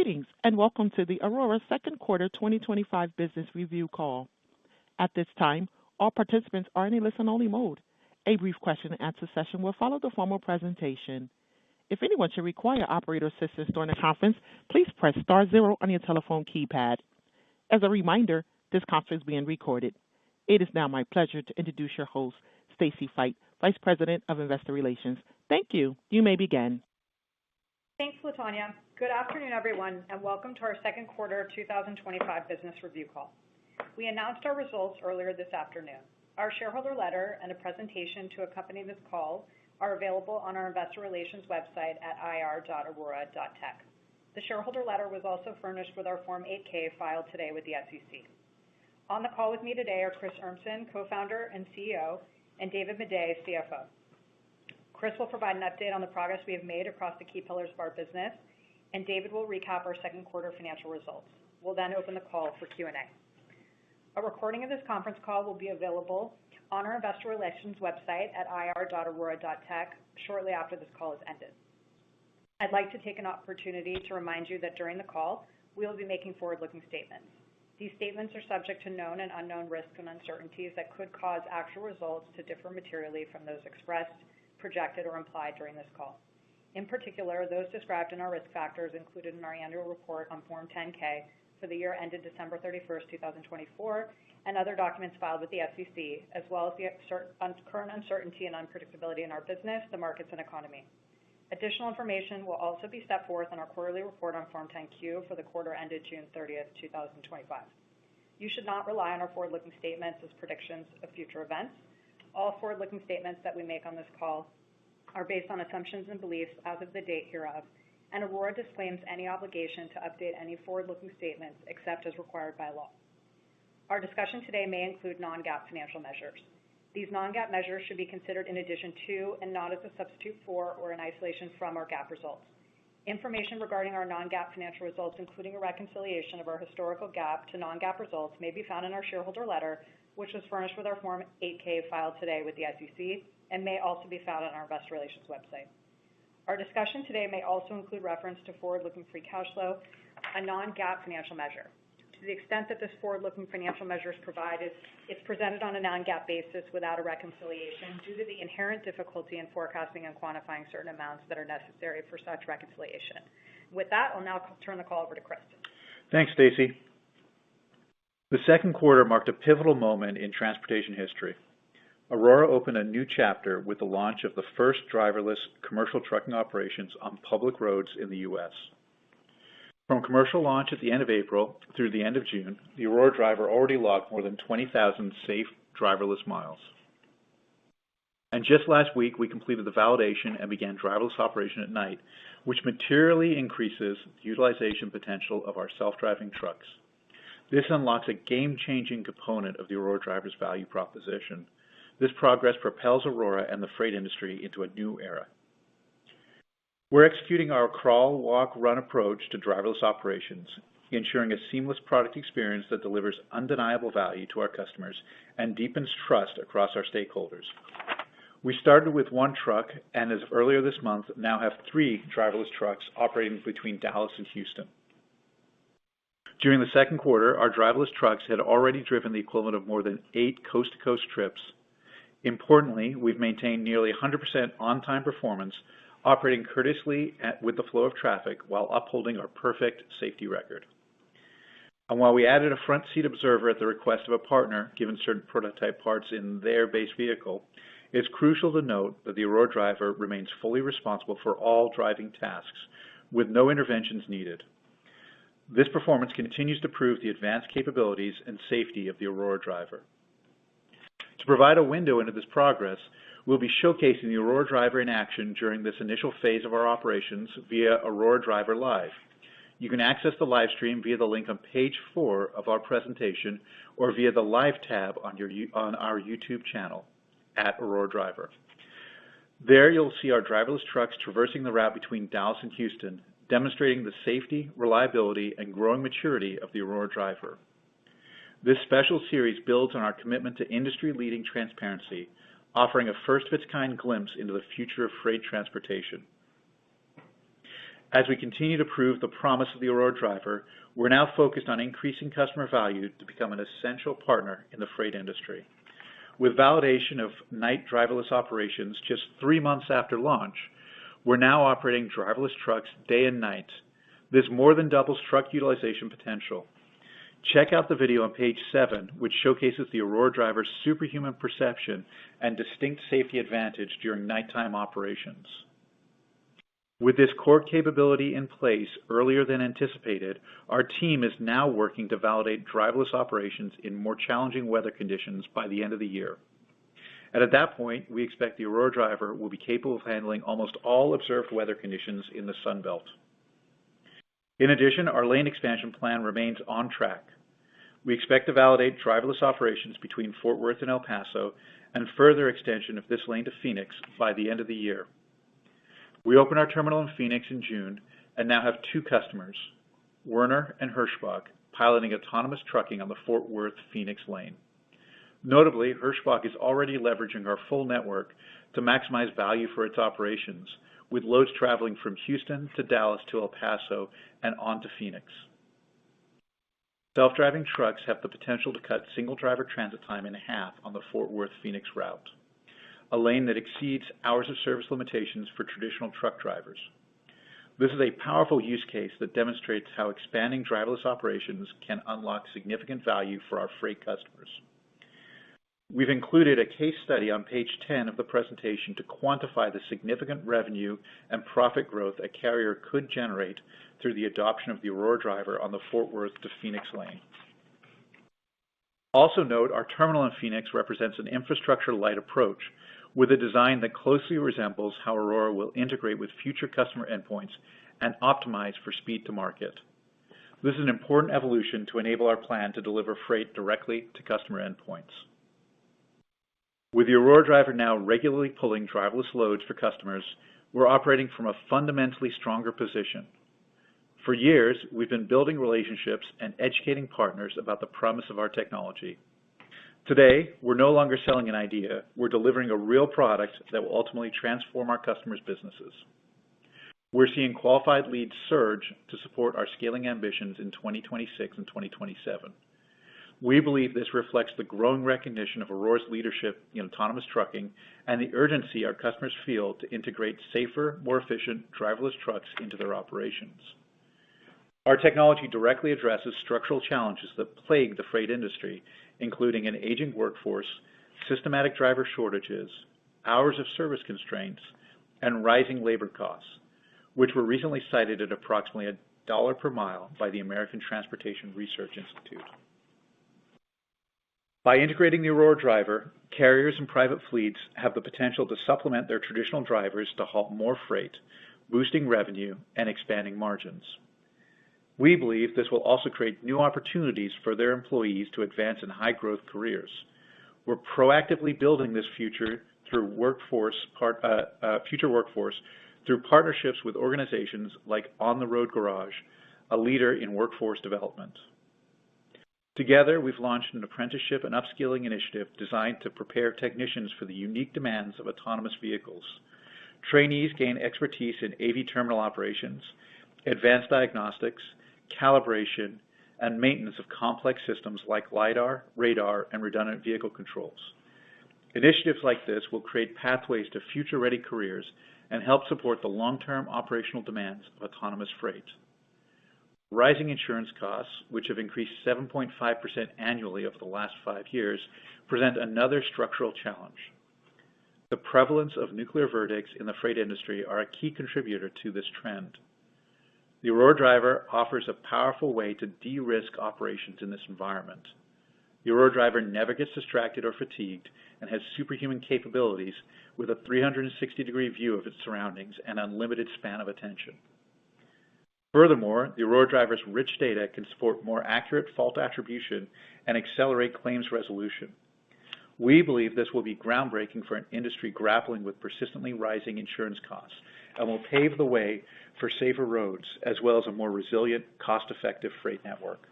Greetings and welcome to the Aurora second quarter 2025 business review call. At this time, all participants are in a listen-only mode. A brief question-and-answer session will follow the formal presentation. If anyone should require operator assistance during the conference, please press star zero on your telephone keypad. As a reminder, this conference is being recorded. It is now my pleasure to introduce your host, Stacy Feit, Vice President of Investor Relations. Thank you. You may begin. Thanks, Latonya. Good afternoon, everyone, and welcome to our second quarter 2025 business review call. We announced our results earlier this afternoon. Our shareholder letter and a presentation to accompany this call are available on our investor relations website at ir.aurora.tech. The shareholder letter was also furnished with our Form 8-K filed today with the SEC. On the call with me today are Chris Urmson, co-founder and CEO, and David Maday, CFO. Chris will provide an update on the progress we have made across the key pillars of our business, and David will recap our second quarter financial results. We'll then open the call for Q&A. A recording of this conference call will be available on our investor relations website at ir.aurora.tech shortly after this call has ended. I'd like to take an opportunity to remind you that during the call, we will be making forward-looking statements. These statements are subject to known and unknown risks and uncertainties that could cause actual results to differ materially from those expressed, projected, or implied during this call. In particular, those described in our risk factors included in our annual report on Form 10-K for the year ended December 31st, 2024, and other documents filed with the SEC, as well as the current uncertainty and unpredictability in our business, the markets, and economy. Additional information will also be set forth in our quarterly report on Form 10-Q for the quarter ended June 30th, 2025. You should not rely on our forward-looking statements as predictions of future events. All forward-looking statements that we make on this call are based on assumptions and beliefs as of the date hereof, and Aurora disclaims any obligation to update any forward-looking statements except as required by law. Our discussion today may include non-GAAP financial measures. These non-GAAP measures should be considered in addition to and not as a substitute for or in isolation from our GAAP results. Information regarding our non-GAAP financial results, including a reconciliation of our historical GAAP to non-GAAP results, may be found in our shareholder letter, which was furnished with our Form 8-K filed today with the SEC and may also be found on our investor relations website. Our discussion today may also include reference to forward-looking free cash flow, a non-GAAP financial measure. To the extent that this forward-looking financial measure is provided, it's presented on a non-GAAP basis without a reconciliation due to the inherent difficulty in forecasting and quantifying certain amounts that are necessary for such reconciliation. With that, I'll now turn the call over to Chris. Thanks, Stacy. The second quarter marked a pivotal moment in transportation history. Aurora opened a new chapter with the launch of the first driverless commercial trucking operations on public roads in the U.S. From commercial launch at the end of April through the end of June, the Aurora Driver already logged more than 20,000 safe driverless miles. And just last week, we completed the validation and began driverless operation at night, which materially increases the utilization potential of our self-driving trucks. This unlocks a game-changing component of the Aurora Driver's value proposition. This progress propels Aurora and the freight industry into a new era. We're executing our crawl, walk, run approach to driverless operations, ensuring a seamless product experience that delivers undeniable value to our customers and deepens trust across our stakeholders. We started with one truck and, as of earlier this month, now have 3 driverless trucks operating between Dallas and Houston. During the second quarter, our driverless trucks had already driven the equivalent of more than 8 coast-to-coast trips. Importantly, we've maintained nearly 100% on-time performance, operating courteously with the flow of traffic while upholding our perfect safety record. And while we added a front seat observer at the request of a partner, given certain prototype parts in their base vehicle, it's crucial to note that the Aurora Driver remains fully responsible for all driving tasks, with no interventions needed. This performance continues to prove the advanced capabilities and safety of the Aurora Driver. To provide a window into this progress, we'll be showcasing the Aurora Driver in action during this initial phase of our operations via Aurora Driver Live. You can access the live stream via the link on page 4 of our presentation or via the Live tab on our YouTube channel at Aurora Driver. There you'll see our driverless trucks traversing the route between Dallas and Houston, demonstrating the safety, reliability, and growing maturity of the Aurora Driver. This special series builds on our commitment to industry-leading transparency, offering a first-of-its-kind glimpse into the future of freight transportation. As we continue to prove the promise of the Aurora Driver, we're now focused on increasing customer value to become an essential partner in the freight industry. With validation of night driverless operations just 3 months after launch, we're now operating driverless trucks day and night. This more than doubles truck utilization potential. Check out the video on page 7, which showcases the Aurora Driver's superhuman perception and distinct safety advantage during nighttime operations. With this core capability in place earlier than anticipated, our team is now working to validate driverless operations in more challenging weather conditions by the end of the year. And at that point, we expect the Aurora Driver will be capable of handling almost all observed weather conditions in the Sun Belt. In addition, our lane expansion plan remains on track. We expect to validate driverless operations between Fort Worth and El Paso and further extension of this lane to Phoenix by the end of the year. We opened our terminal in Phoenix in June and now have 2 customers, Werner and Hirschbach, piloting autonomous trucking on the Fort Worth-Phoenix lane. Notably, Hirschbach is already leveraging our full network to maximize value for its operations, with loads traveling from Houston to Dallas to El Paso and on to Phoenix. Self-driving trucks have the potential to cut single driver transit time in half on the Fort Worth-Phoenix route, a lane that exceeds hours of service limitations for traditional truck drivers. This is a powerful use case that demonstrates how expanding driverless operations can unlock significant value for our freight customers. We've included a case study on page 10 of the presentation to quantify the significant revenue and profit growth a carrier could generate through the adoption of the Aurora Driver on the Fort Worth to Phoenix lane. Also note, our terminal in Phoenix represents an infrastructure-light approach with a design that closely resembles how Aurora will integrate with future customer endpoints and optimize for speed to market. This is an important evolution to enable our plan to deliver freight directly to customer endpoints. With the Aurora Driver now regularly pulling driverless loads for customers, we're operating from a fundamentally stronger position. For years, we've been building relationships and educating partners about the promise of our technology. Today, we're no longer selling an idea, we're delivering a real product that will ultimately transform our customers' businesses. We're seeing qualified leads surge to support our scaling ambitions in 2026 and 2027. We believe this reflects the growing recognition of Aurora's leadership in autonomous trucking and the urgency our customers feel to integrate safer, more efficient driverless trucks into their operations. Our technology directly addresses structural challenges that plague the freight industry, including an aging workforce, systematic driver shortages, hours of service constraints, and rising labor costs, which were recently cited at approximately $1 per mile by the American Transportation Research Institute. By integrating the Aurora Driver, carriers and private fleets have the potential to supplement their traditional drivers to haul more freight, boosting revenue and expanding margins. We believe this will also create new opportunities for their employees to advance in high-growth careers. We're proactively building this future workforce through partnerships with organizations like On the Road Garage, a leader in workforce development. Together, we've launched an apprenticeship and upskilling initiative designed to prepare technicians for the unique demands of autonomous vehicles. Trainees gain expertise in AV terminal operations, advanced diagnostics, calibration, and maintenance of complex systems like LiDAR, radar, and redundant vehicle controls. Initiatives like this will create pathways to future-ready careers and help support the long-term operational demands of autonomous freight. Rising insurance costs, which have increased 7.5% annually over the last 5 years, present another structural challenge. The prevalence of nuclear verdicts in the freight industry are a key contributor to this trend. The Aurora Driver offers a powerful way to de-risk operations in this environment. The Aurora Driver never gets distracted or fatigued and has superhuman capabilities with a 360-degree view of its surroundings and unlimited span of attention. Furthermore, the Aurora Driver's rich data can support more accurate fault attribution and accelerate claims resolution. We believe this will be groundbreaking for an industry grappling with persistently rising insurance costs and will pave the way for safer roads as well as a more resilient, cost-effective freight network.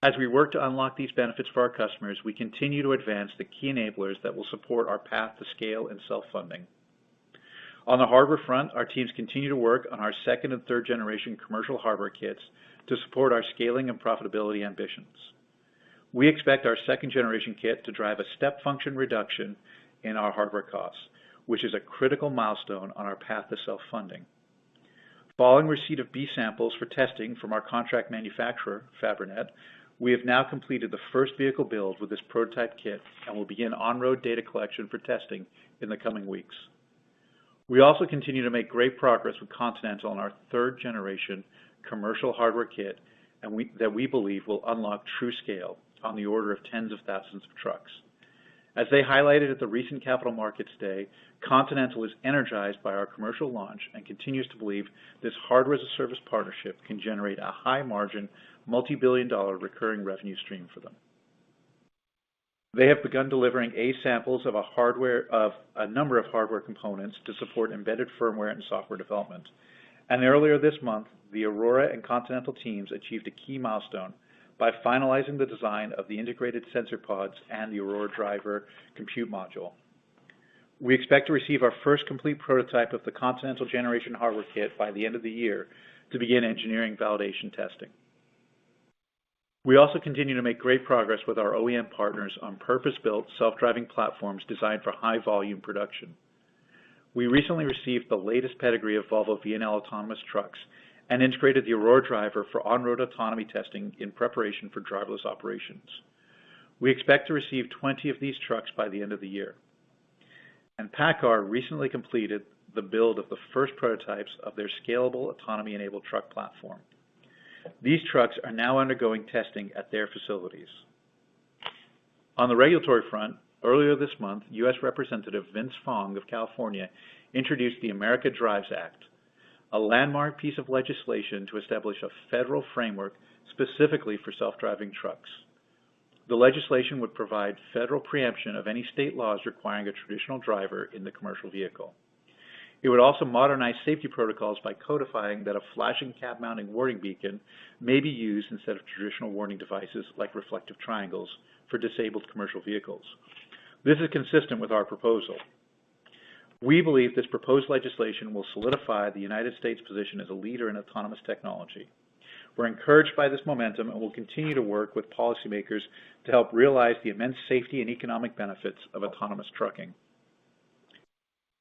As we work to unlock these benefits for our customers, we continue to advance the key enablers that will support our path to scale and self-funding. On the hardware front, our teams continue to work on our second and third generation commercial hardware kits to support our scaling and profitability ambitions. We expect our second generation kit to drive a step function reduction in our hardware costs, which is a critical milestone on our path to self-funding. Following receipt of B samples for testing from our contract manufacturer, Fabrinet, we have now completed the first vehicle build with this prototype kit and will begin on-road data collection for testing in the coming weeks. We also continue to make great progress with Continental on our third generation commercial hardware kit that we believe will unlock true scale on the order of tens of thousands of trucks. As they highlighted at the recent Capital Markets Day, Continental is energized by our commercial launch and continues to believe this hardware as a service partnership can generate a high margin, multi-billion-dollar recurring revenue stream for them. They have begun delivering A samples of a number of hardware components to support embedded firmware and software development. And earlier this month, the Aurora and Continental teams achieved a key milestone by finalizing the design of the integrated sensor pods and the Aurora driver compute module. We expect to receive our first complete prototype of the Continental generation hardware kit by the end of the year to begin engineering validation testing. We also continue to make great progress with our OEM partners on purpose-built self-driving platforms designed for high-volume production. We recently received the latest pedigree of Volvo VNL autonomous trucks and integrated the Aurora driver for on-road autonomy testing in preparation for driverless operations. We expect to receive 20 of these trucks by the end of the year. And PACCAR recently completed the build of the first prototypes of their scalable autonomy-enabled truck platform. These trucks are now undergoing testing at their facilities. On the regulatory front, earlier this month, U.S. Representative Vince Fong of California introduced the America Drives Act, a landmark piece of legislation to establish a federal framework specifically for self-driving trucks. The legislation would provide federal preemption of any state laws requiring a traditional driver in the commercial vehicle. It would also modernize safety protocols by codifying that a flashing cab mounting warning beacon may be used instead of traditional warning devices like reflective triangles for disabled commercial vehicles. This is consistent with our proposal. We believe this proposed legislation will solidify the United States' position as a leader in autonomous technology. We're encouraged by this momentum and will continue to work with policymakers to help realize the immense safety and economic benefits of autonomous trucking.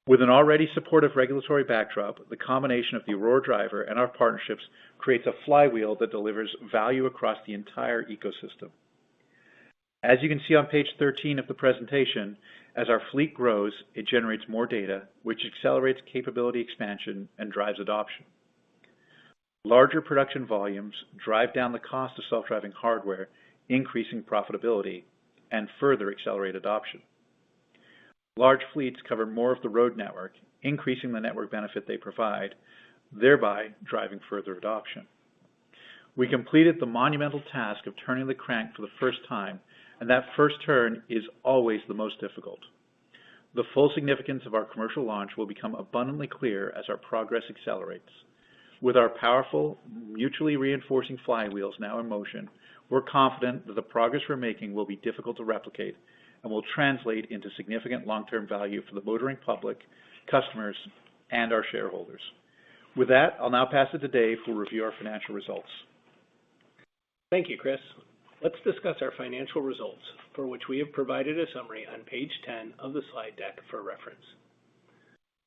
With an already supportive regulatory backdrop, the combination of the Aurora driver and our partnerships creates a flywheel that delivers value across the entire ecosystem. As you can see on page 13 of the presentation, as our fleet grows, it generates more data, which accelerates capability expansion and drives adoption. Larger production volumes drive down the cost of self-driving hardware, increasing profitability, and further accelerate adoption. Large fleets cover more of the road network, increasing the network benefit they provide, thereby driving further adoption. We completed the monumental task of turning the crank for the first time, and that first turn is always the most difficult. The full significance of our commercial launch will become abundantly clear as our progress accelerates. With our powerful, mutually reinforcing flywheels now in motion, we're confident that the progress we're making will be difficult to replicate and will translate into significant long-term value for the motoring public, customers, and our shareholders. With that, I'll now pass it to Dave, who will review our financial results. Thank you, Chris. Let's discuss our financial results, for which we have provided a summary on page 10 of the slide deck for reference.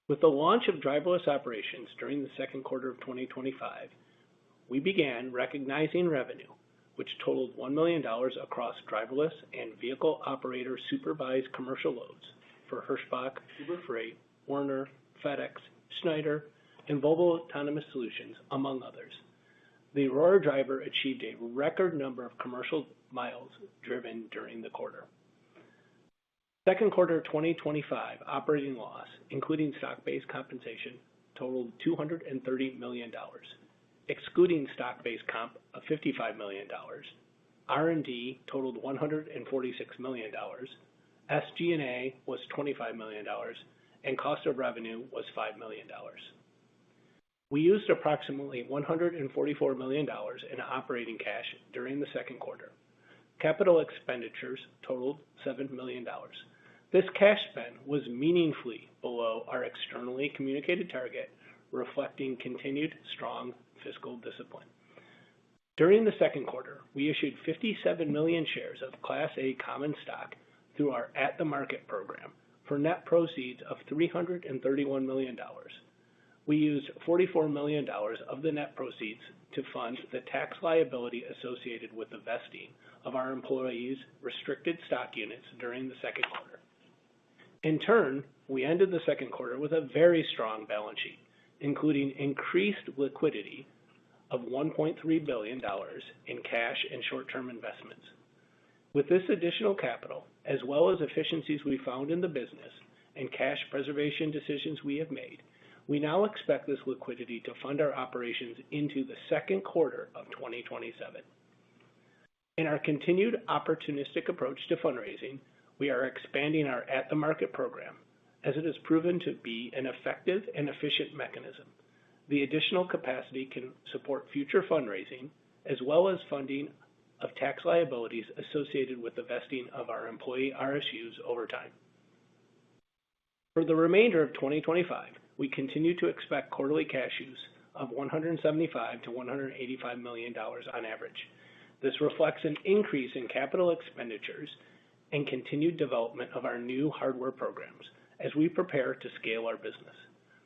With the launch of driverless operations during the second quarter of 2025, we began recognizing revenue, which totaled $1 million across driverless and vehicle operator supervised commercial loads for Hirschbach, Uber Freight, Werner, FedEx, Schneider, and Volvo Autonomous Solutions, among others. The Aurora driver achieved a record number of commercial miles driven during the quarter. Second quarter 2025 operating loss, including stock-based compensation, totaled $230 million. Excluding stock-based comp of $55 million, R&D totaled $146 million, SG&A was $25 million, and cost of revenue was $5 million. We used approximately $144 million in operating cash during the second quarter. Capital expenditures totaled $7 million. This cash spend was meaningfully below our externally communicated target, reflecting continued strong fiscal discipline. During the second quarter, we issued 57 million shares of Class A common stock through our at-the-market program for net proceeds of $331 million. We used $44 million of the net proceeds to fund the tax liability associated with the vesting of our employees' restricted stock units during the second quarter. In turn, we ended the second quarter with a very strong balance sheet, including increased liquidity of $1.3 billion in cash and short-term investments. With this additional capital, as well as efficiencies we found in the business and cash preservation decisions we have made, we now expect this liquidity to fund our operations into the second quarter of 2027. In our continued opportunistic approach to fundraising, we are expanding our at-the-market program as it has proven to be an effective and efficient mechanism. The additional capacity can support future fundraising as well as funding of tax liabilities associated with the vesting of our employee RSUs over time. For the remainder of 2025, we continue to expect quarterly cash use of $175 to $185 million on average. This reflects an increase in capital expenditures and continued development of our new hardware programs as we prepare to scale our business.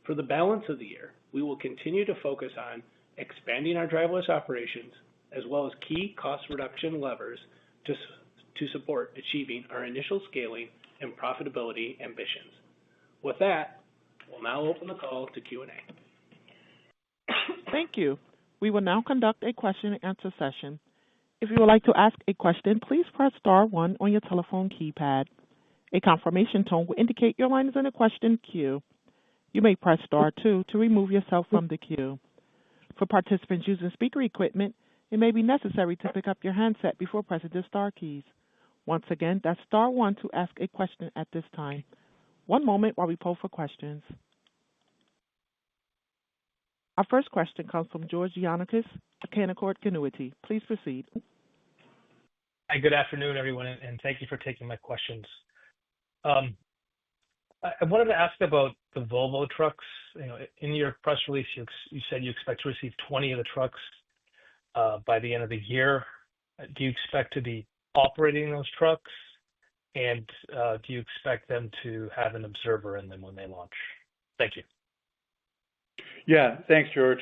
For the balance of the year, we will continue to focus on expanding our driverless operations as well as key cost reduction levers to support achieving our initial scaling and profitability ambitions. With that, we'll now open the call to Q&A. Thank you. We will now conduct a question and answer session. If you would like to ask a question, please press star one on your telephone keypad. A confirmation tone will indicate your line is in a question queue. You may press star two to remove yourself from the queue. For participants using speaker equipment, it may be necessary to pick up your handset before pressing the star keys. Once again, that's star one to ask a question at this time. One moment while we poll for questions. Our first question comes from George Giannikis, Canaccord Genuity. Please proceed. Hi, good afternoon, everyone, and thank you for taking my questions. I wanted to ask about the Volvo trucks. In your press release, you said you expect to receive 20 of the trucks by the end of the year. Do you expect to be operating those trucks? And do you expect them to have an observer in them when they launch? Thank you. Yeah, thanks, George.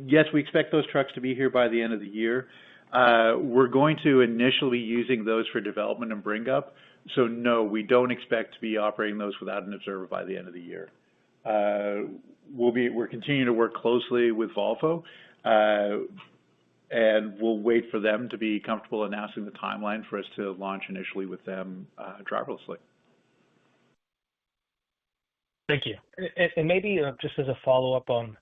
Yes, we expect those trucks to be here by the end of the year. We're going to initially be using those for development and bring up. So no, we don't expect to be operating those without an observer by the end of the year. We're continuing to work closely with Volvo, and we'll wait for them to be comfortable announcing the timeline for us to launch initially with them driverlessly. Thank you. And maybe just as a follow-up on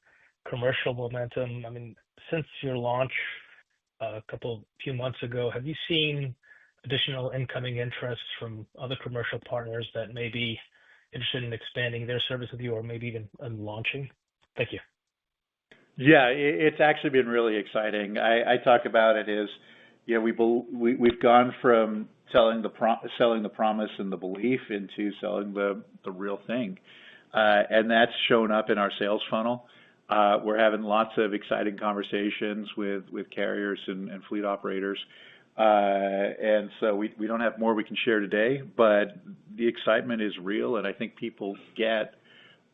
commercial momentum, I mean, since your launch a few months ago, have you seen additional incoming interest from other commercial partners that may be interested in expanding their service with you or maybe even launching? Thank you. Yeah, it's actually been really exciting. I talk about it as, we've gone from selling the promise and the belief into selling the real thing. And that's shown up in our sales funnel. We're having lots of exciting conversations with carriers and fleet operators. And so we don't have more we can share today, but the excitement is real, and I think people get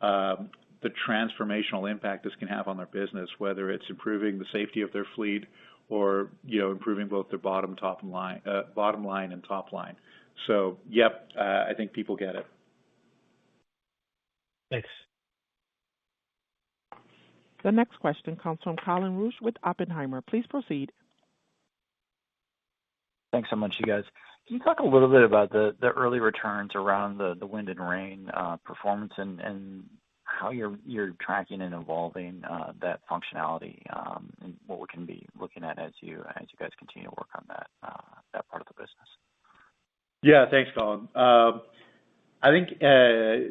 the transformational impact this can have on their business, whether it's improving the safety of their fleet or improving both their bottom line and top line. So, yep, I think people get it. Thanks. The next question comes from Colin Rusch with Oppenheimer. Please proceed. Thanks so much, you guys. Can you talk a little bit about the early returns around the wind and rain performance and how you're tracking and evolving that functionality and what we can be looking at as you guys continue to work on that part of the business? Yeah, thanks, Colin. I think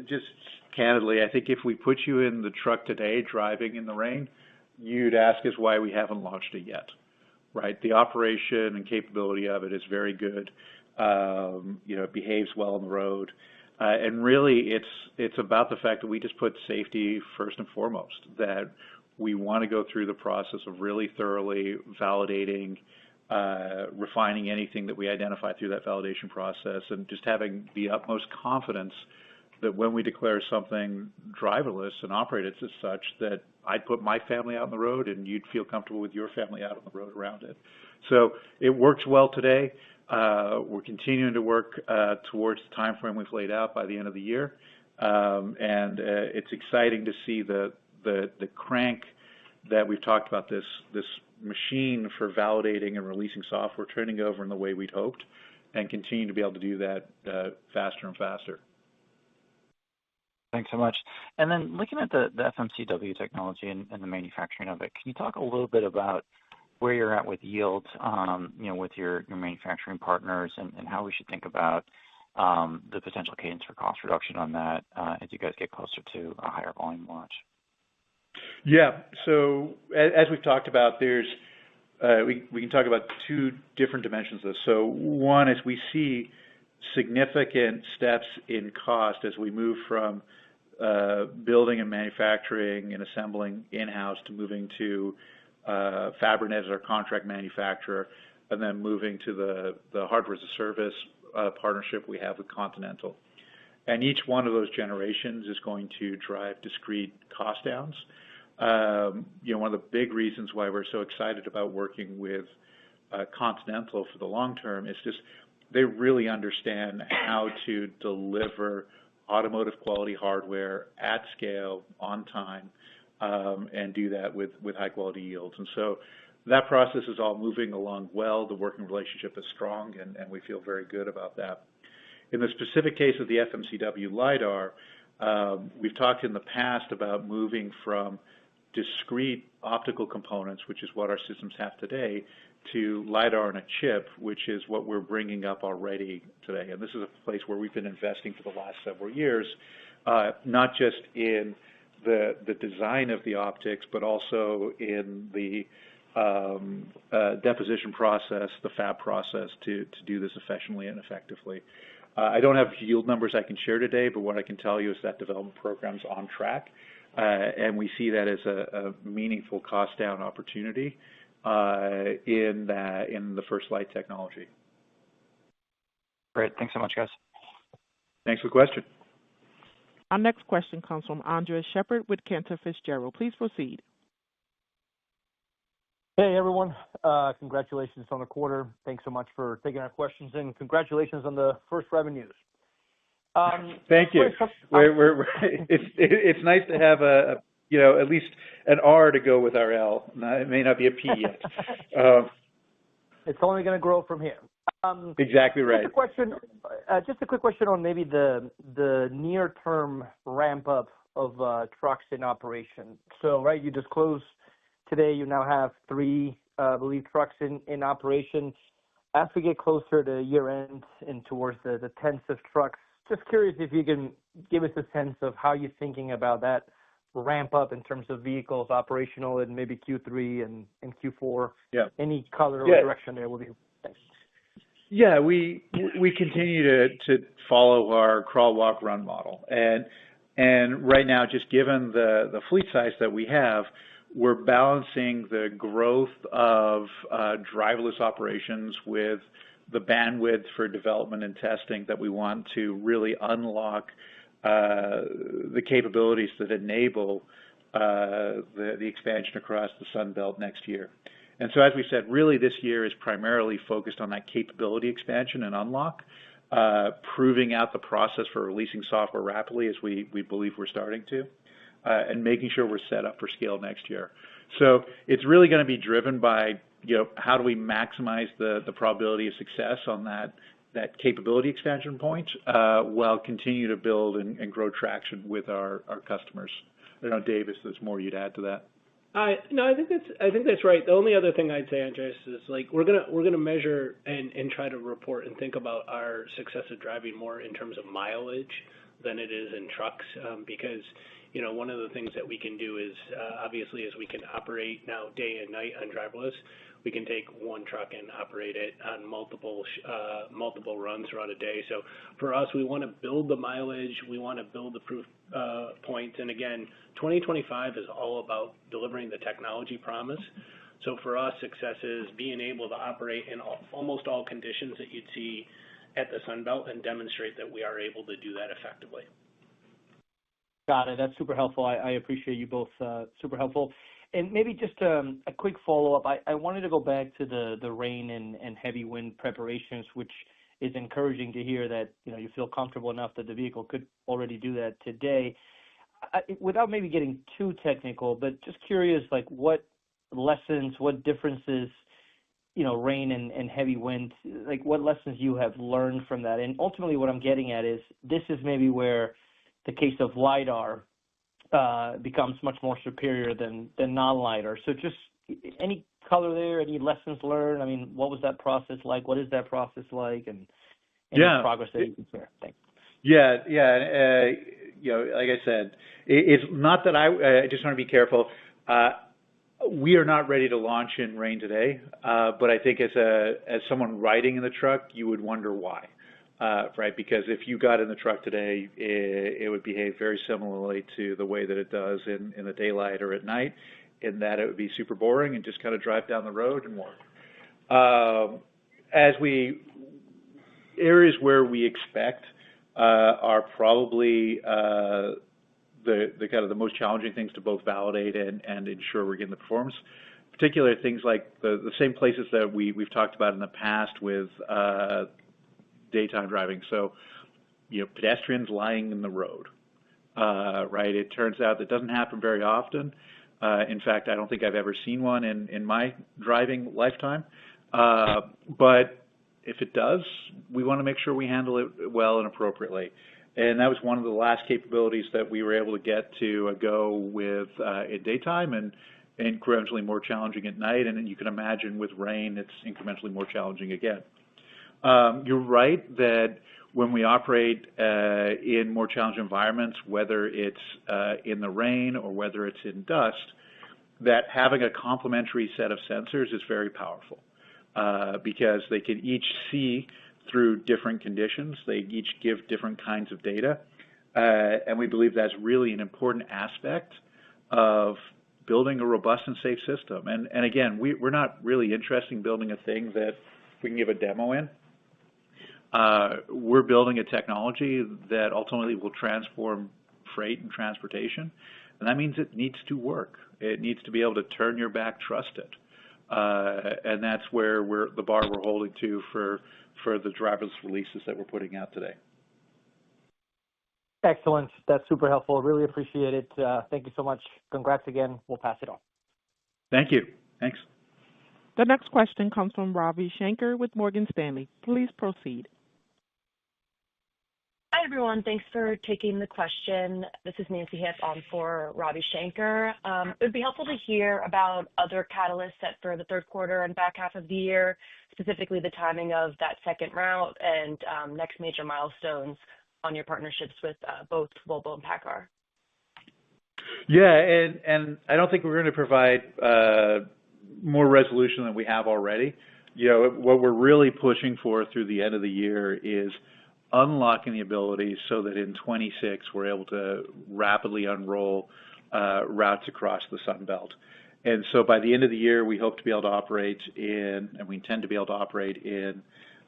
just candidly, I think if we put you in the truck today driving in the rain, you'd ask us why we haven't launched it yet, right? The operation and capability of it is very good. It behaves well on the road. And really, it's about the fact that we just put safety first and foremost, that we want to go through the process of really thoroughly validating, refining anything that we identify through that validation process, and just having the utmost confidence that when we declare something driverless and operated as such, that I'd put my family out on the road and you'd feel comfortable with your family out on the road around it. So it works well today. We're continuing to work towards the time frame we've laid out by the end of the year. And it's exciting to see the crank that we've talked about, this machine for validating and releasing software turning over in the way we'd hoped, and continue to be able to do that faster and faster. Thanks so much. And then looking at the FMCW technology and the manufacturing of it, can you talk a little bit about where you're at with yields, with your manufacturing partners, and how we should think about the potential cadence for cost reduction on that as you guys get closer to a higher volume launch? Yeah. So as we've talked about, we can talk about two different dimensions of this. So one is we see significant steps in cost as we move from building and manufacturing and assembling in-house to moving to Fabrinet as our contract manufacturer, and then moving to the hardware as a service partnership we have with Continental. And each one of those generations is going to drive discrete cost downs. One of the big reasons why we're so excited about working with Continental for the long term is just they really understand how to deliver automotive quality hardware at scale, on time, and do that with high quality yields. And so that process is all moving along well. The working relationship is strong, and we feel very good about that. In the specific case of the FMCW LiDAR, we've talked in the past about moving from discrete optical components, which is what our systems have today, to LiDAR on a chip, which is what we're bringing up already today. And this is a place where we've been investing for the last several years, not just in the design of the optics, but also in the deposition process, the fab process to do this efficiently and effectively. I don't have yield numbers I can share today, but what I can tell you is that development program's on track, and we see that as a meaningful cost down opportunity in the first light technology. Great. Thanks so much, guys. Thanks for the question. Our next question comes from Andres Sheppard with Cantor Fitzgerald. Please proceed. Hey, everyone. Congratulations on the quarter. Thanks so much for taking our questions, and congratulations on the first revenues. Thank you. It's nice to have at least an R to go with our L. It may not be a P yet. It's only going to grow from here. Exactly right. Just a quick question on maybe the near-term ramp-up of trucks in operation. So, right, you disclosed today you now have 3, I believe, trucks in operation. As we get closer to year-end and towards the tens of trucks, just curious if you can give us a sense of how you're thinking about that ramp up in terms of vehicles operational in maybe Q3 and Q4. Yeah. Any color or direction there will be. Thanks. Yeah, we continue to follow our crawl, walk, run model, and right now, just given the fleet size that we have, we're balancing the growth of driverless operations with the bandwidth for development and testing that we want to really unlock the capabilities that enable the expansion across the Sun Belt next year. And so, as we said, really this year is primarily focused on that capability expansion and unlock, proving out the process for releasing software rapidly as we believe we're starting to, and making sure we're set up for scale next year. So it's really going to be driven by, how do we maximize the probability of success on that capability expansion point, while continue to build and grow traction with our customers. I don't know, Dave, if there's more you'd add to that. No, I think that's right. The only other thing I'd say, Andres, is we're gonna measure and try to report and think about our success of driving more in terms of mileage than it is in trucks, because one of the things that we can do is, obviously, as we can operate now day and night on driverless, we can take one truck and operate it on multiple runs throughout a day. So for us, we want to build the mileage, we want to build the proof points, and again, 2025 is all about delivering the technology promise. So for us, success is being able to operate in almost all conditions that you'd see at the Sun Belt and demonstrate that we are able to do that effectively. Got it. That's super helpful. I appreciate you both. Super helpful. And maybe just a quick follow-up. I wanted to go back to the rain and heavy wind preparations, which is encouraging to hear that you feel comfortable enough that the vehicle could already do that today. Without maybe getting too technical, but just curious, like what lessons, what differences, rain and heavy wind, like what lessons you have learned from that. And ultimately what I'm getting at is this is maybe where the case of LiDAR becomes much more superior than non-LiDAR. So just any color there, any lessons learned? I mean, what was that process like? What is that process like? And any progress that you can share? Thanks. Yeah. Like I said, it's not that I just want to be careful. We are not ready to launch in rain today, but I think as someone riding in the truck, you would wonder why, right? Because if you got in the truck today, it would behave very similarly to the way that it does in the daylight or at night, in that it would be super boring and just kind of drive down the road and work. Areas where we expect are probably the kind of the most challenging things to both validate and ensure we're getting the performance. Particular things like the same places that we've talked about in the past with daytime driving. So, pedestrians lying in the road, right? It turns out that doesn't happen very often. In fact, I don't think I've ever seen one in my driving lifetime. But if it does, we want to make sure we handle it well and appropriately. And that was one of the last capabilities that we were able to get to go with in daytime and incrementally more challenging at night. And then you can imagine with rain, it's incrementally more challenging again. You're right that when we operate in more challenging environments, whether it's in the rain or whether it's in dust, that having a complementary set of sensors is very powerful because they can each see through different conditions. They each give different kinds of data. And we believe that's really an important aspect of building a robust and safe system. And again, we're not really interested in building a thing that we can give a demo in. We're building a technology that ultimately will transform freight and transportation. And that means it needs to work. It needs to be able to turn your back, trust it. And that's where the bar we're holding to for the driverless releases that we're putting out today. Excellent. That's super helpful. Really appreciate it. Thank you so much. Congrats again. We'll pass it on. Thank you. Thanks. The next question comes from Ravi Shankar with Morgan Stanley. Please proceed. Hi, everyone. Thanks for taking the question. This is Nancy Hipp on for Ravi Shankar. It would be helpful to hear about other catalysts set for the third quarter and back half of the year, specifically the timing of that second route and next major milestones on your partnerships with both Volvo and PACCAR. Yeah, and I don't think we're going to provide more resolution than we have already. What we're really pushing for through the end of the year is unlocking the ability so that in 26 we're able to rapidly unroll routes across the Sun Belt. And so by the end of the year, we hope to be able to operate in, and we intend to be able to operate in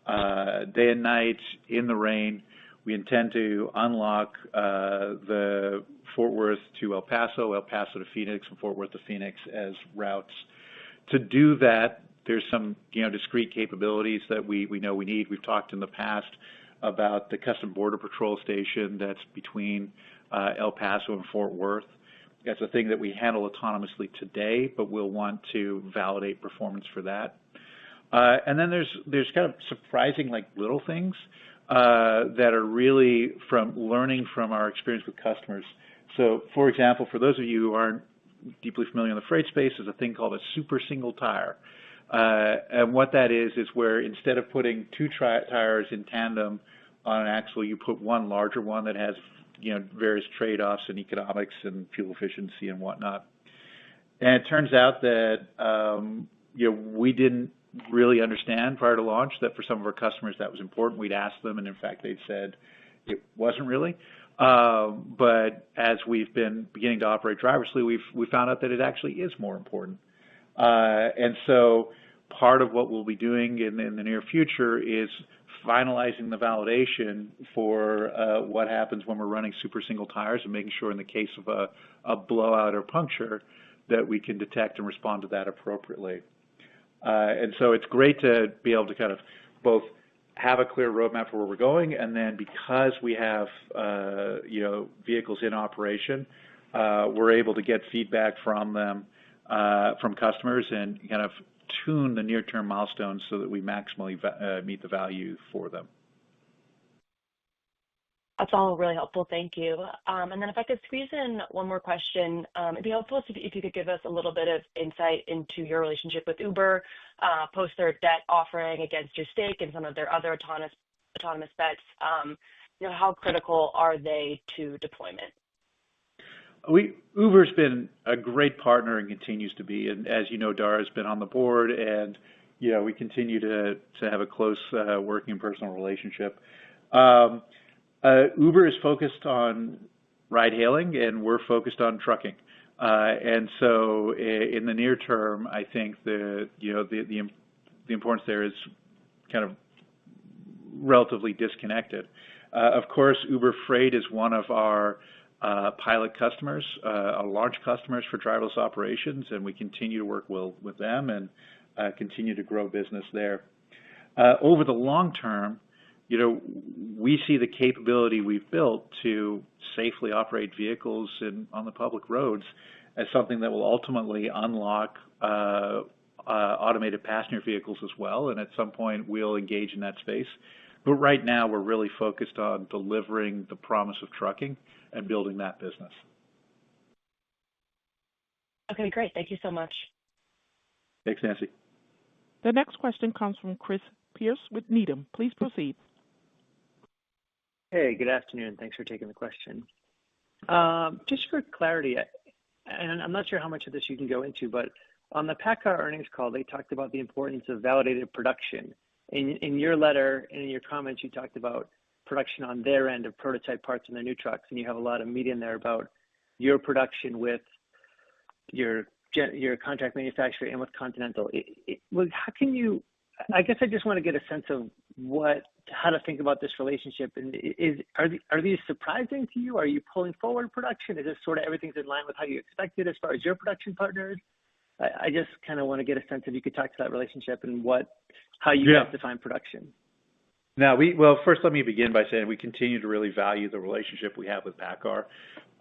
day and night, in the rain. We intend to unlock the Fort Worth to El Paso to Phoenix, and Fort Worth to Phoenix as routes. To do that, there's some discrete capabilities that we know we need. We've talked in the past about the Custom Border Patrol station that's between El Paso and Fort Worth. That's a thing that we handle autonomously today, but we'll want to validate performance for that. And then there's kind of surprising little things that are really from learning from our experience with customers. So, for example, for those of you who aren't deeply familiar in the freight space, there's a thing called a super single tire. And what that is where instead of putting two tires in tandem on an axle, you put one larger one that has various trade-offs in economics and fuel efficiency and whatnot. And it turns out that we didn't really understand prior to launch that for some of our customers that was important. We'd asked them, and in fact they said it wasn't really. But as we've been beginning to operate driverlessly, we found out that it actually is more important. And so part of what we'll be doing in the near future is finalizing the validation for what happens when we're running super single tires and making sure in the case of a blowout or puncture that we can detect and respond to that appropriately. And so it's great to be able to kind of both have a clear roadmap for where we're going, and then because we have vehicles in operation, we're able to get feedback from them, from customers, and kind of tune the near-term milestones so that we maximally meet the value for them. That's all really helpful. Thank you. And then if I could squeeze in one more question, it'd be helpful if you could give us a little bit of insight into your relationship with Uber, post their debt offering against your stake and some of their other autonomous bets. How critical are they to deployment? Uber's been a great partner and continues to be. And as you know, Dara has been on the board, and we continue to have a close working personal relationship. Uber is focused on ride-hailing, and we're focused on trucking. And so in the near term, I think the importance there is kind of relatively disconnected. Of course, Uber Freight is one of our pilot customers, large customers for driverless operations, and we continue to work well with them and continue to grow business there. Over the long term, we see the capability we've built to safely operate vehicles on the public roads as something that will ultimately unlock automated passenger vehicles as well, and at some point we'll engage in that space. But right now we're really focused on delivering the promise of trucking and building that business. Okay, great. Thank you so much. Thanks, Nancy. The next question comes from Chris Pierce with Needham. Please proceed. Hey, good afternoon. Thanks for taking the question. Just for clarity, and I'm not sure how much of this you can go into, but on the PACCAR earnings call, they talked about the importance of validated production. In your letter and in your comments, you talked about production on their end of prototype parts in their new trucks, and you have a lot of media in there about your production with your contract manufacturer and with Continental. How can you? I guess I just want to get a sense of how to think about this relationship. And are these surprising to you? Are you pulling forward production? Is this sort of everything's in line with how you expected as far as your production partners? I just kind of want to get a sense if you could talk to that relationship and how you guys define production. Now, first let me begin by saying we continue to really value the relationship we have with PACCAR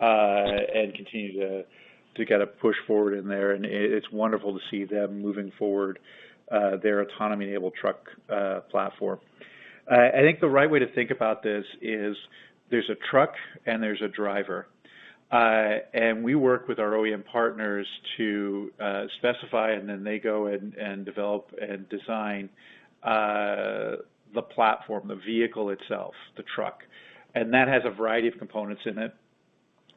and continue to kind of push forward in there. And it's wonderful to see them moving forward their autonomy-enabled truck platform. I think the right way to think about this is there's a truck and there's a driver. And we work with our OEM partners to specify, and then they go and develop and design the platform, the vehicle itself, the truck. And that has a variety of components in it.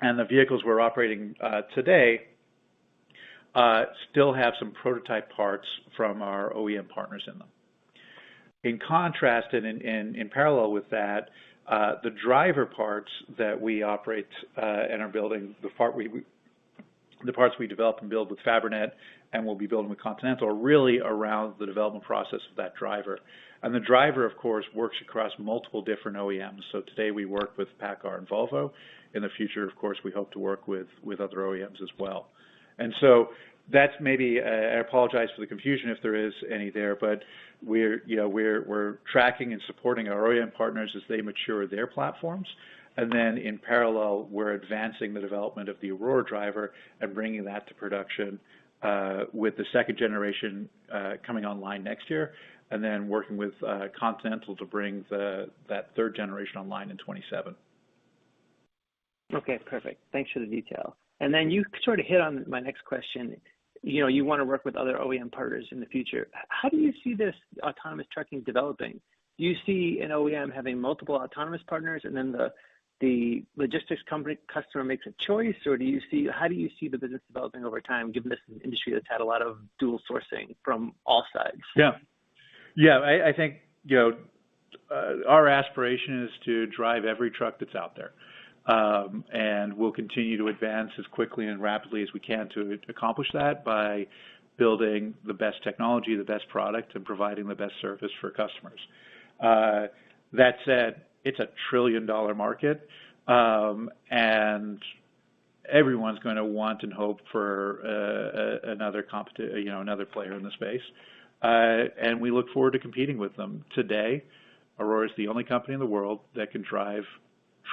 And the vehicles we're operating today still have some prototype parts from our OEM partners in them. In contrast, and in parallel with that, the driver parts that we operate and are building, the parts we develop and build with Fabrinet and we'll be building with Continental, are really around the development process of that driver. And the driver, of course, works across multiple different OEMs. So today we work with PACCAR and Volvo. In the future, of course, we hope to work with other OEMs as well. And so that's maybe, I apologize for the confusion if there is any there, but we're tracking and supporting our OEM partners as they mature their platforms. And then in parallel, we're advancing the development of the Aurora driver and bringing that to production with the second generation coming online next year, and then working with Continental to bring that third generation online in 2027. Okay, perfect. Thanks for the detail. And then you sort of hit on my next question. You want to work with other OEM partners in the future. How do you see this autonomous trucking developing? Do you see an OEM having multiple autonomous partners, and then the logistics company customer makes a choice, or how do you see the business developing over time, given this is an industry that's had a lot of dual sourcing from all sides? Yeah, I think, our aspiration is to drive every truck that's out there. And we'll continue to advance as quickly and rapidly as we can to accomplish that by building the best technology, the best product, and providing the best service for customers. That said, it's $1 trillion market, and everyone's going to want and hope for another player in the space, and we look forward to competing with them. Today, Aurora is the only company in the world that can drive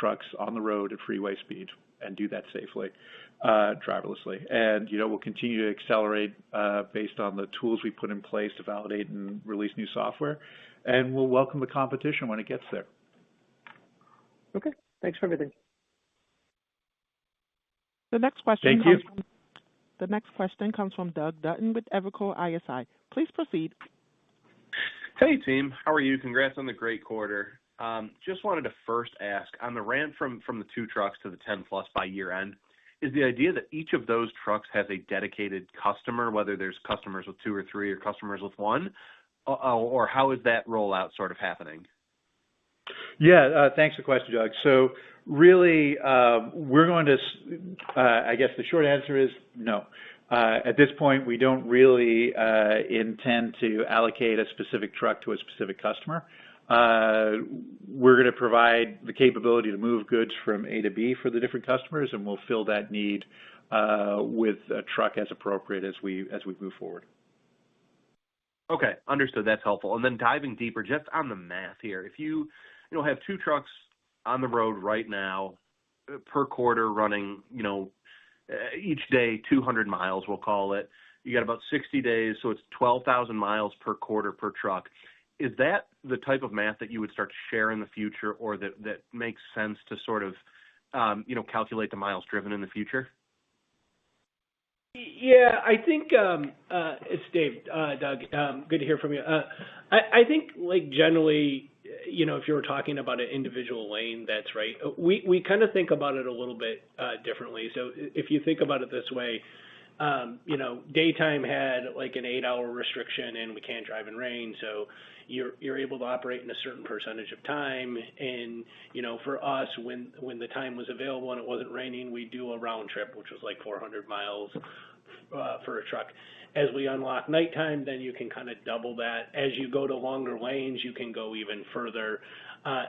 trucks on the road at freeway speed and do that safely, driverlessly. And we'll continue to accelerate based on the tools we put in place to validate and release new software, and we'll welcome the competition when it gets there. Okay, thanks for everything. The next question Thank you. The next question comes from Doug Dutton with Evercore ISI. Please proceed. Hey, team. How are you? Congrats on the great quarter. Just wanted to first ask, on the ramp from the 2 trucks to the 10 plus by year end, is the idea that each of those trucks has a dedicated customer, whether there's customers with 2 or 3 or customers with 1, or how is that rollout sort of happening? Yeah, thanks for the question, Doug. So really, we're going to, I guess the short answer is no. At this point, we don't really intend to allocate a specific truck to a specific customer. We're going to provide the capability to move goods from A to B for the different customers, and we'll fill that need with a truck as appropriate as we move forward. Okay, understood. That's helpful. And then diving deeper, just on the math here, if you have 2 trucks on the road right now per quarter running, each day 200 miles, we'll call it. You got about 60 days, so it's 12,000 miles per quarter per truck. Is that the type of math that you would start to share in the future, or that makes sense to sort of, calculate the miles driven in the future? Yeah, I think it's Dave, Doug. Good to hear from you. I think, generally, if you were talking about an individual lane, that's right. We kind of think about it a little bit differently. So if you think about it this way, daytime had like an 8-hour restriction, and we can't drive in rain, so you're able to operate in a certain percentage of time. And for us, when the time was available and it wasn't raining, we do a round trip, which was like 400 miles for a truck. As we unlock nighttime, then you can kind of double that. As you go to longer lanes, you can go even further.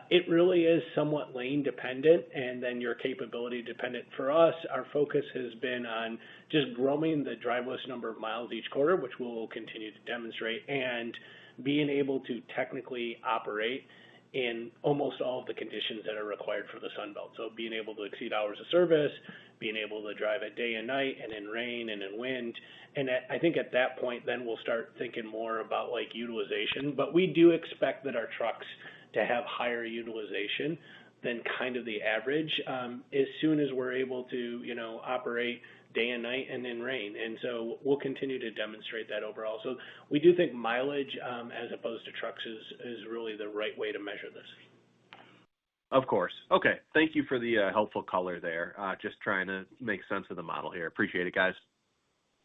It really is somewhat lane dependent, and then your capability dependent. For us, our focus has been on just growing the driverless number of miles each quarter, which we'll continue to demonstrate, and being able to technically operate in almost all of the conditions that are required for the Sunbelt. So being able to exceed hours of service, being able to drive it day and night, and in rain and in wind. And I think at that point, then we'll start thinking more about utilization. But we do expect that our trucks to have higher utilization than kind of the average as soon as we're able to, operate day and night and in rain. And so we'll continue to demonstrate that overall. So we do think mileage as opposed to trucks is really the right way to measure this. Of course. Okay. Thank you for the helpful color there. Just trying to make sense of the model here. Appreciate it, guys.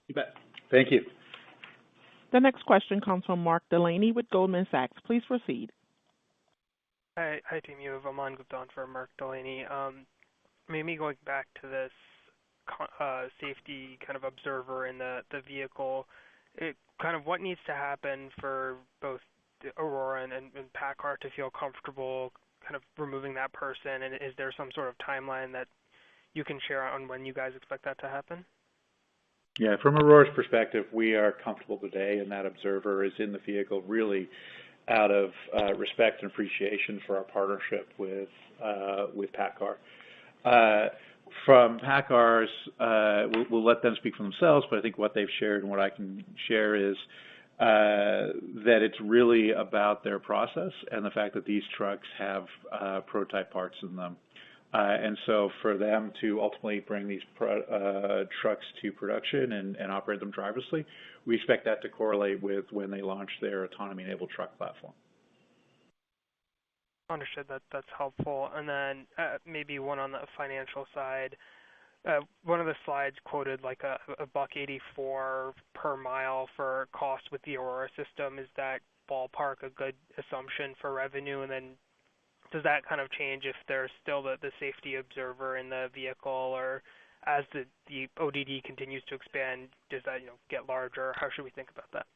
You bet. Thank you. The next question comes from Mark Delaney with Goldman Sachs. Please proceed. Hi, team. You have Aman Gupta for Mark Delaney. Maybe going back to this safety kind of observer in the vehicle, kind of what needs to happen for both Aurora and PACCAR to feel comfortable kind of removing that person, and is there some sort of timeline that you can share on when you guys expect that to happen? Yeah, from Aurora's perspective, we are comfortable today, and that observer is in the vehicle really out of respect and appreciation for our partnership with PACCAR. From PACCAR's, we'll let them speak for themselves, but I think what they've shared and what I can share is that it's really about their process and the fact that these trucks have prototype parts in them. And so for them to ultimately bring these trucks to production and operate them driverlessly, we expect that to correlate with when they launch their autonomy-enabled truck platform. Understood. That's helpful. And then maybe one on the financial side. One of the slides quoted like a $1.84 per mile for cost with the Aurora system. Is that ballpark a good assumption for revenue? And then does that kind of change if there's still the safety observer in the vehicle, or as the ODD continues to expand, does that get larger? How should we think about that?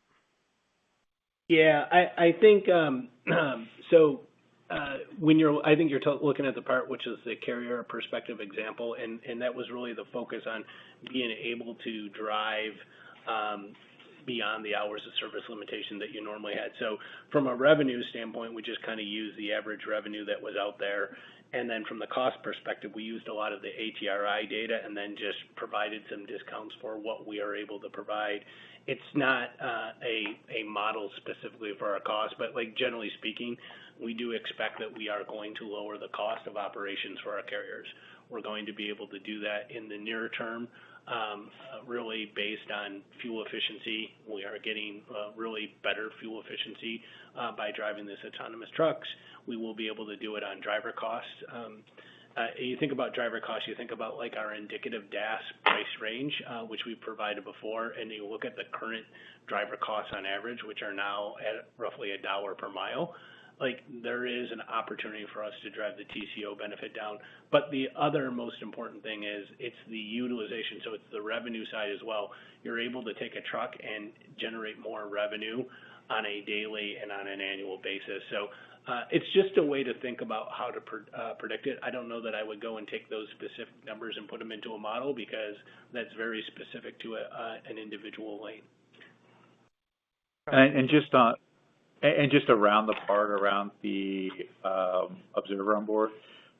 Yeah, I think so. I think you're looking at the part which is the carrier perspective example, and that was really the focus on being able to drive beyond the hours of service limitation that you normally had. So from a revenue standpoint, we just kind of used the average revenue that was out there. And then from the cost perspective, we used a lot of the ATRI data and then just provided some discounts for what we are able to provide. It's not a model specifically for our cost, but like generally speaking, we do expect that we are going to lower the cost of operations for our carriers. We're going to be able to do that in the near term, really based on fuel efficiency. We are getting really better fuel efficiency by driving these autonomous trucks. We will be able to do it on driver costs. You think about driver costs, you think about like our indicative DAS price range, which we provided before, and you look at the current driver costs on average, which are now at roughly $1 per mile. Like there is an opportunity for us to drive the TCO benefit down. But the other most important thing is it's the utilization. So it's the revenue side as well. You're able to take a truck and generate more revenue on a daily and on an annual basis. So it's just a way to think about how to predict it. I don't know that I would go and take those specific numbers and put them into a model because that's very specific to an individual lane. And just around the part around the observer on board,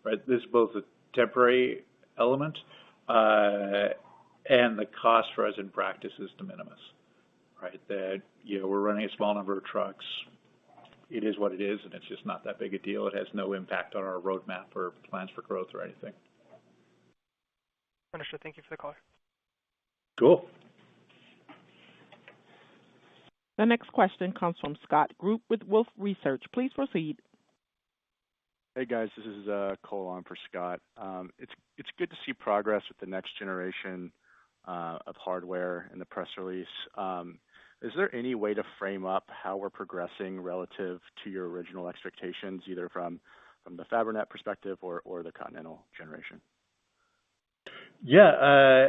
right? This is both a temporary element and the cost for us in practice is de minimis, right? That we're running a small number of trucks. It is what it is, and it's just not that big a deal. It has no impact on our roadmap or plans for growth or anything. Understood. Thank you for the call. Cool. The next question comes from Scott Group with Wolfe Research. Please proceed. Hey guys, this is Cole on for Scott. It's good to see progress with the next generation of hardware in the press release. Is there any way to frame up how we're progressing relative to your original expectations, either from the Fabrinet perspective or the Continental generation? Yeah,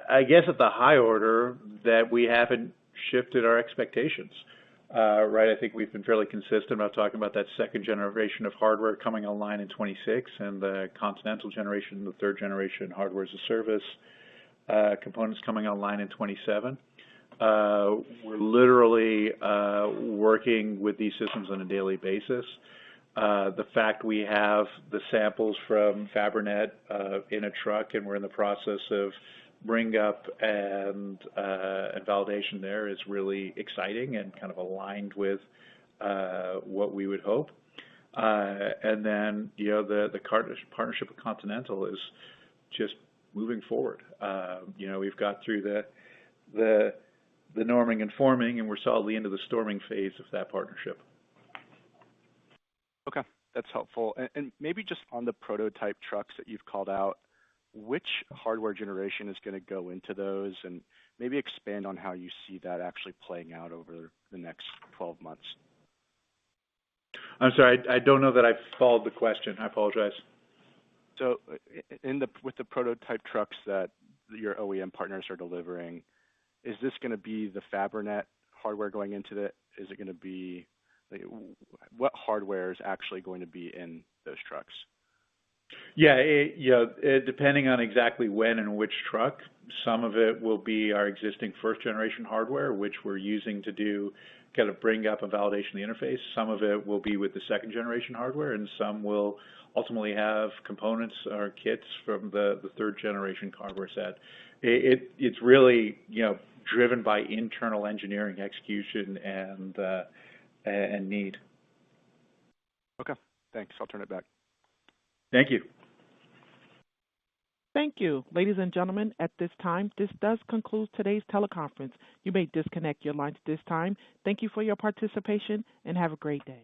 I guess at the high order that we haven't shifted our expectations, right? I think we've been fairly consistent about talking about that second generation of hardware coming online in 26 and the Continental generation, the third generation hardware as a service components coming online in 27. We're literally working with these systems on a daily basis. The fact we have the samples from Fabrinet in a truck and we're in the process of bring up and validation there is really exciting and kind of aligned with what we would hope. And then, the partnership with Continental is just moving forward. We've got through the norming and forming, and we're solidly into the storming phase of that partnership. Okay, that's helpful. And maybe just on the prototype trucks that you've called out, which hardware generation is going to go into those, and maybe expand on how you see that actually playing out over the next 12 months? I'm sorry, I don't know that I followed the question. I apologize. So with the prototype trucks that your OEM partners are delivering, is this going to be the Fabrinet hardware going into it? Is it going to be, what hardware is actually going to be in those trucks? Yeah, depending on exactly when and which truck, some of it will be our existing first generation hardware, which we're using to do kind of bring up and validation of the interface. Some of it will be with the second generation hardware, and some will ultimately have components or kits from the third generation hardware set. It's really, driven by internal engineering execution and need. Okay, thanks. I'll turn it back. Thank you. Thank you. Ladies and gentlemen, at this time, this does conclude today's teleconference. You may disconnect your lines at this time. Thank you for your participation and have a great day.